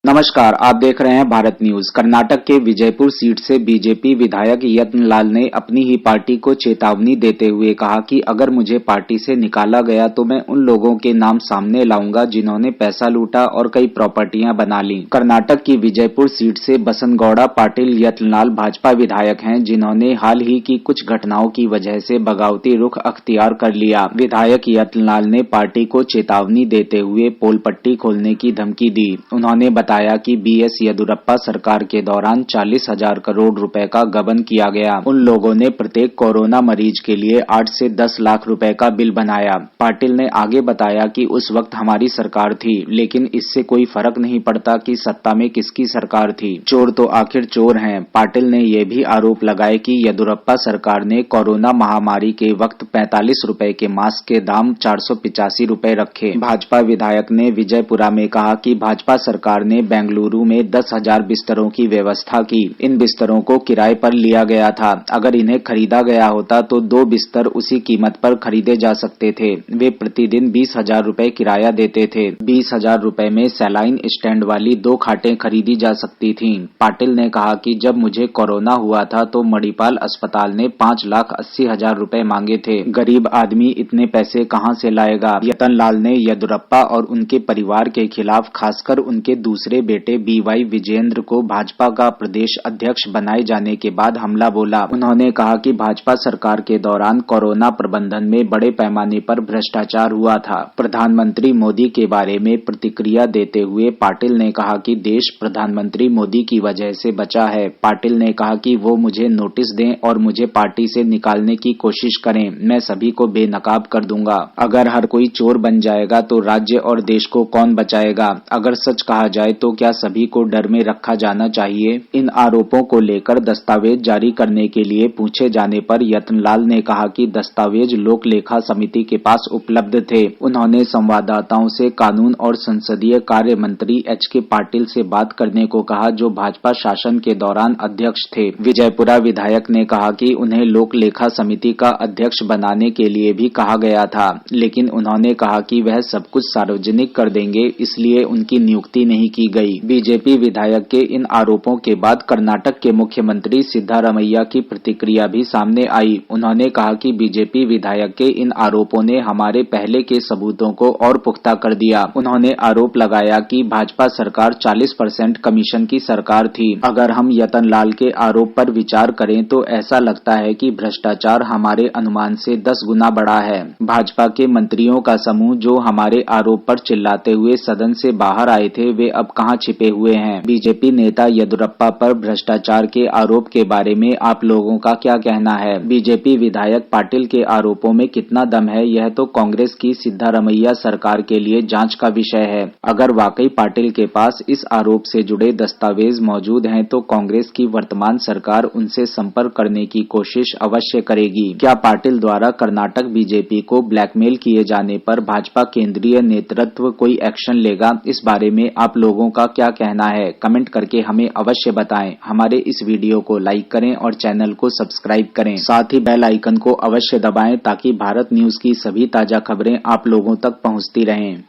नमस्कार, आप देख रहे हैं भारत न्यूज। कर्नाटक के विजयपुर सीट से बीजेपी विधायक यत्नलाल ने अपनी ही पार्टी को चेतावनी देते हुए कहा कि अगर मुझे पार्टी से निकाला गया तो मैं उन लोगों के नाम सामने लाऊंगा जिन्होंने पैसा लूटा और कई प्रॉपर्टियां बना ली। कर्नाटक की विजयपुर सीट से बसनगौड़ा पाटिल यत्नलाल भाजपा विधायक हैं, जिन्होंने हाल ही की कुछ घटनाओं की वजह से बगावती रुख अख्तियार कर लिया। विधायक यत्नलाल ने पार्टी को चेतावनी देते हुए पोल पट्टी खोलने की धमकी दी। उन्होंने बताया कि बीएस येदियुरप्पा सरकार के दौरान 40,000 करोड़ रुपए का गबन किया गया। उन लोगों ने प्रत्येक कोरोना मरीज के लिए 8 से 10 लाख रुपए का बिल बनाया। पाटिल ने आगे बताया कि उस वक्त हमारी सरकार थी, लेकिन इससे कोई फर्क नहीं पड़ता कि सत्ता में किसकी सरकार थी। चोर तो आखिर चोर हैं। पाटिल ने यह भी आरोप लगाया कि येदियुरप्पा सरकार ने कोरोना महामारी के वक्त 45 रुपए के मास्क के दाम 485 रुपए रखे। भाजपा विधायक ने विजयपुरा में कहा कि भाजपा सरकार ने बेंगलुरु में 10,000 बिस्तरों की व्यवस्था की। इन बिस्तरों को किराए पर लिया गया था। अगर इन्हें खरीदा गया होता तो 2 बिस्तर उसी कीमत पर खरीदे जा सकते थे। वे प्रतिदिन 20,000 रुपए किराया देते थे। 20,000 रुपए में सैलाइन स्टैंड वाली 2 खाटें खरीदी जा सकती थीं। पाटिल ने कहा कि जब मुझे कोरोना हुआ था तो मणिपाल अस्पताल ने 5,80,000 रुपए मांगे थे। गरीब आदमी इतने पैसे कहां से लाएगा। यतनलाल ने येदियुरप्पा और उनके परिवार के खिलाफ, खासकर उनके दूसरे बेटे बीवाई विजयेंद्र को भाजपा का प्रदेश अध्यक्ष बनाए जाने के बाद हमला बोला। उन्होंने कहा कि भाजपा सरकार के दौरान कोरोना प्रबंधन में बड़े पैमाने पर भ्रष्टाचार हुआ था। प्रधानमंत्री मोदी के बारे में प्रतिक्रिया देते हुए पाटिल ने कहा कि देश प्रधानमंत्री मोदी की वजह से बचा है। पाटिल ने कहा कि वो मुझे नोटिस दें और मुझे पार्टी से निकालने की कोशिश करें, मैं सभी को बेनकाब कर दूंगा। अगर हर कोई चोर बन जाएगा तो राज्य और देश को कौन बचाएगा। अगर सच कहा जाए तो क्या सभी को डर में रखा जाना चाहिए। इन आरोपों को लेकर दस्तावेज जारी करने के लिए पूछे जाने पर यत्नलाल ने कहा कि दस्तावेज लोक लेखा समिति के पास उपलब्ध थे। उन्होंने संवाददाताओं से कानून और संसदीय कार्य मंत्री एच.के. पाटिल से बात करने को कहा, जो भाजपा शासन के दौरान अध्यक्ष थे। विजयपुरा विधायक ने कहा कि उन्हें लोक लेखा समिति का अध्यक्ष बनाने के लिए भी कहा गया था, लेकिन उन्होंने कहा कि वह सब कुछ सार्वजनिक कर देंगे, इसलिए उनकी नियुक्ति नहीं की गई। बीजेपी विधायक के इन आरोपों के बाद कर्नाटक के मुख्यमंत्री सिद्धारमैया की प्रतिक्रिया भी सामने आई। उन्होंने कहा कि बीजेपी विधायक के इन आरोपों ने हमारे पहले के सबूतों को और पुख्ता कर दिया। उन्होंने आरोप लगाया कि भाजपा सरकार 40% कमीशन की सरकार थी। अगर हम यतनलाल के आरोप पर विचार करें तो ऐसा लगता है कि भ्रष्टाचार हमारे अनुमान से 10 गुना बढ़ा है। भाजपा के मंत्रियों का समूह जो हमारे आरोप पर चिल्लाते हुए सदन से बाहर आए थे, वे अब कहां छिपे हुए हैं। बीजेपी नेता येदियुरप्पा पर भ्रष्टाचार के आरोप के बारे में आप लोगों का क्या कहना है। बीजेपी विधायक पाटिल के आरोपों में कितना दम है, यह तो कांग्रेस की सिद्धारमैया सरकार के लिए जांच का विषय है। अगर वाकई पाटिल के पास इस आरोप से जुड़े दस्तावेज मौजूद हैं तो कांग्रेस की वर्तमान सरकार उनसे संपर्क करने की कोशिश अवश्य करेगी। क्या पाटिल द्वारा कर्नाटक बीजेपी को ब्लैकमेल किए जाने पर भाजपा केंद्रीय नेतृत्व कोई एक्शन लेगा? इस बारे में आप लोगों का क्या कहना है, कमेंट करके हमें अवश्य बताएं। हमारे इस वीडियो को लाइक करें और चैनल को सब्सक्राइब करें। साथ ही बेल आइकन को अवश्य दबाएं ताकि भारत न्यूज की सभी ताजा खबरें आप लोगों तक पहुंचती रहें।